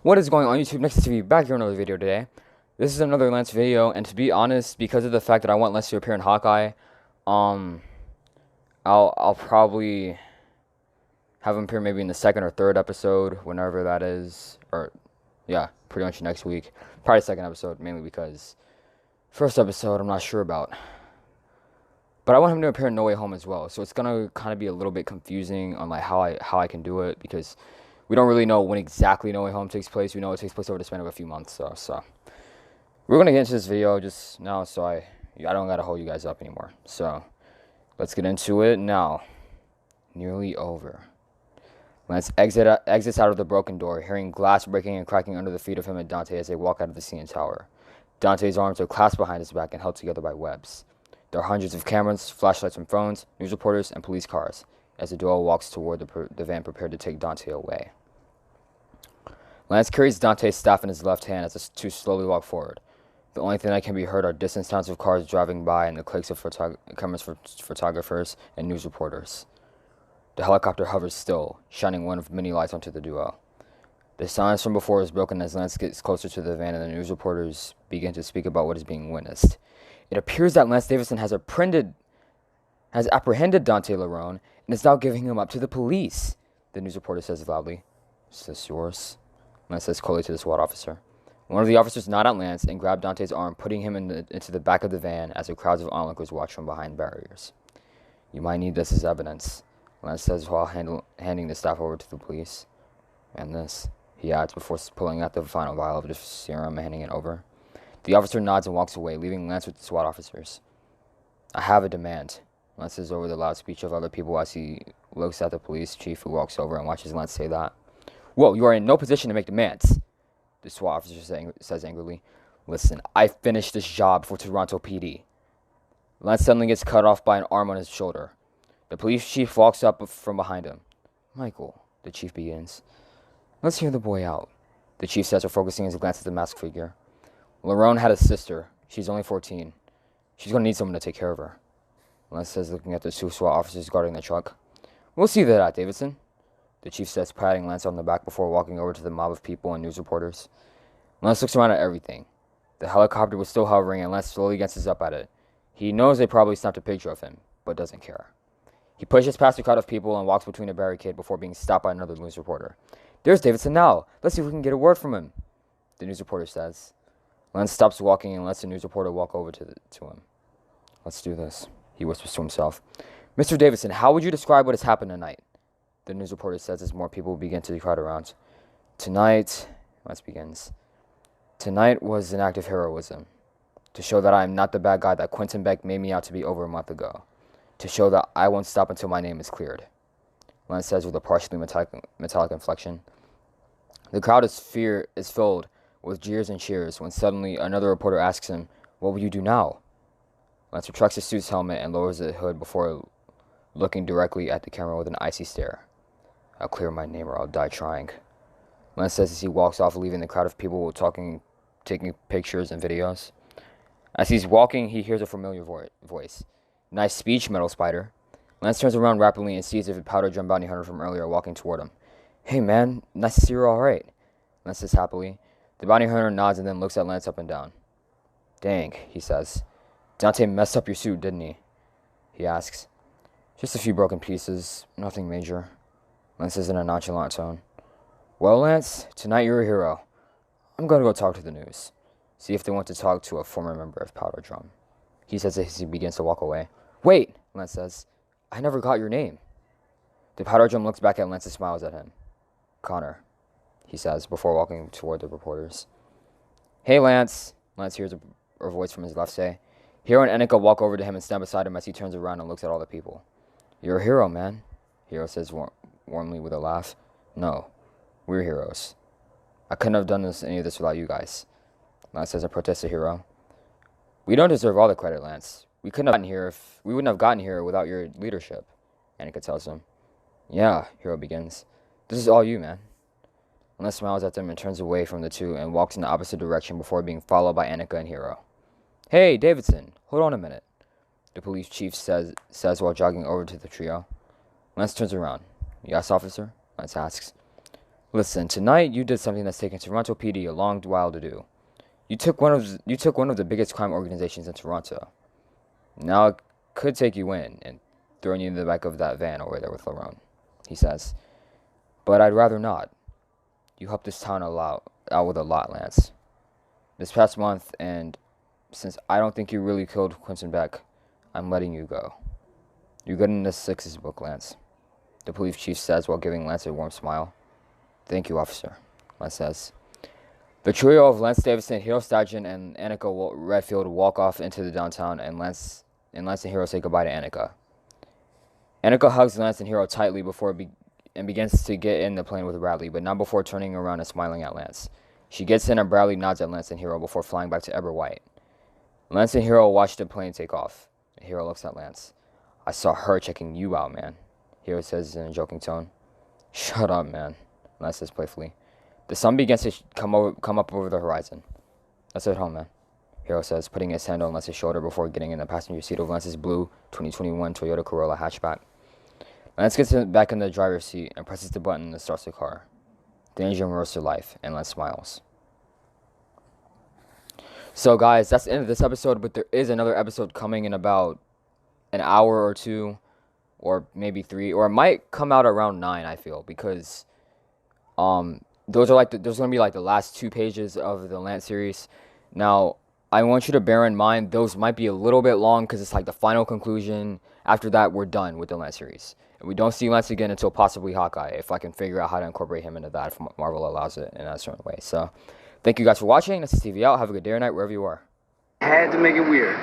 What is going on YouTube? Next to be back here in another video today. This is another Lance video, and to be honest, because of the fact that I want Lance to appear in Hawkeye, um, I'll probably have him appear maybe in the second or third episode, whenever that is, or yeah, pretty much next week. Probably second episode, mainly because first episode I'm not sure about. But I want him to appear in No Way Home as well, so it's gonna kind of be a little bit confusing on like how I can do it because we don't really know when exactly No Way Home takes place. We know it takes place over the span of a few months, so we're gonna get into this video just now, so I don't gotta hold you guys up anymore. So let's get into it now. Nearly over. Lance exits out of the broken door, hearing glass breaking and cracking under the feet of him and Dante as they walk out of the CN Tower. Dante's arms are clasped behind his back and held together by webs. There are hundreds of cameras, flashlights from phones, news reporters, and police cars as the duo walks toward the van prepared to take Dante away. Lance carries Dante's staff in his left hand as the two slowly walk forward. The only thing that can be heard are distant sounds of cars driving by and the clicks of cameras for photographers and news reporters. The helicopter hovers still, shining one of many lights onto the duo. The silence from before is broken as Lance gets closer to the van and the news reporters begin to speak about what is being witnessed. It appears that Lance Davidson has apprehended Dante Lerone and is now giving him up to the police, the news reporter says loudly. Is this yours? Lance says coldly to the SWAT officer. One of the officers nod at Lance and grab Dante's arm, putting him into the back of the van as the crowds of onlookers watch from behind barriers. You might need this as evidence, Lance says while handing the staff over to the police. And this, he adds before pulling out the final vial of the serum and handing it over. The officer nods and walks away, leaving Lance with the SWAT officers. I have a demand, Lance says over the loud speech of other people as he looks at the police chief who walks over and watches Lance say that. Whoa, you are in no position to make demands, the SWAT officer says angrily. Listen, I finished this job for Toronto PD. Lance suddenly gets cut off by an arm on his shoulder. The police chief walks up from behind him. Michael, the chief begins. Let's hear the boy out, the chief says, focusing his glance at the masked figure. Lerone had a sister. She's only 14. She's going to need someone to take care of her, Lance says, looking at the two SWAT officers guarding the truck. We'll see that, Davidson, the chief says, patting Lance on the back before walking over to the mob of people and news reporters. Lance looks around at everything. The helicopter was still hovering and Lance slowly glances up at it. He knows they probably snapped a picture of him, but doesn't care. He pushes past a crowd of people and walks between a barricade before being stopped by another news reporter. There's Davidson now. Let's see if we can get a word from him, the news reporter says. Lance stops walking and lets the news reporter walk over to him. Let's do this, he whispers to himself. Mr. Davidson, how would you describe what has happened tonight? The news reporter says as more people begin to crowd around. Tonight, Lance begins. Tonight was an act of heroism. To show that I am not the bad guy that Quentin Beck made me out to be over a month ago. To show that I won't stop until my name is cleared, Lance says with a partially metallic inflection. The crowd is filled with jeers and cheers when suddenly another reporter asks him, what will you do now? Lance retracts his suit's helmet and lowers the hood before looking directly at the camera with an icy stare. I'll clear my name or I'll die trying, Lance says as he walks off, leaving the crowd of people taking pictures and videos. As he's walking, he hears a familiar voice. Nice speech, Metal Spider. Lance turns around rapidly and sees a powder drum bounty hunter from earlier walking toward him. Hey man, nice to see you're alright, Lance says happily. The bounty hunter nods and then looks at Lance up and down. Dang, he says. Dante messed up your suit, didn't he? He asks. Just a few broken pieces, nothing major, Lance says in a nonchalant tone. Well, Lance, tonight you're a hero. I'm going to go talk to the news. See if they want to talk to a former member of Powder Drum, he says as he begins to walk away. Wait, Lance says. I never got your name. The Powder Drum looks back at Lance and smiles at him. Connor, he says, before walking toward the reporters. Hey, Lance, Lance hears a voice from his left say. Hero and Enika walk over to him and stand beside him as he turns around and looks at all the people. You're a hero, man, Hero says warmly with a laugh. No, we're heroes. I couldn't have done any of this without you guys, Lance says in protest to Hero. We don't deserve all the credit, Lance. We wouldn't have gotten here without your leadership, Enika tells him. Yeah, Hero begins. This is all you, man. Lance smiles at them and turns away from the two and walks in the opposite direction before being followed by Enika and Hero. Hey, Davidson, hold on a minute, the police chief says while jogging over to the trio. Lance turns around. Yes, officer? Lance asks. Listen, tonight you did something that's taken Toronto PD a long while to do. You took one of the biggest crime organizations in Toronto. Now it could take you in and throw you in the back of that van over there with Lerone, he says. But I'd rather not. You helped this town out with a lot, Lance. This past month, and since I don't think you really killed Quentin Beck, I'm letting you go. You're good in the sixes book, Lance, the police chief says while giving Lance a warm smile. Thank you, officer, Lance says. The trio of Lance Davison, Hero Stajan, and Annika Redfield walk off into the downtown, and Lance and Hero say goodbye to Annika. Annika hugs Lance and Hero tightly and begins to get in the plane with Bradley, but not before turning around and smiling at Lance. She gets in and Bradley nods at Lance and Hero before flying back to Eber White. Lance and Hero watch the plane take off. Hero looks at Lance. I saw her checking you out, man, Hero says in a joking tone. Shut up, man, Lance says playfully. The sun begins to come up over the horizon. Let's head home, man, Hero says, putting his hand on Lance's shoulder before getting in the passenger seat of Lance's blue 2021 Toyota Corolla hatchback. Lance gets back in the driver's seat and presses the button that starts the car. The engine roars to life, and Lance smiles. So, guys, that's the end of this episode, but there is another episode coming in about an hour or two, or maybe 3, or it might come out around 9, I feel, because those are those are gonna be like the last 2 pages of the Lance series. Now, I want you to bear in mind those might be a little bit long because it's like the final conclusion. After that, we're done with the Lance series. And we don't see Lance again until possibly Hawkeye, if I can figure out how to incorporate him into that, if Marvel allows it in a certain way. So, thank you guys for watching. This is TV Out. Have a good day or night wherever you are. Had to make it weird.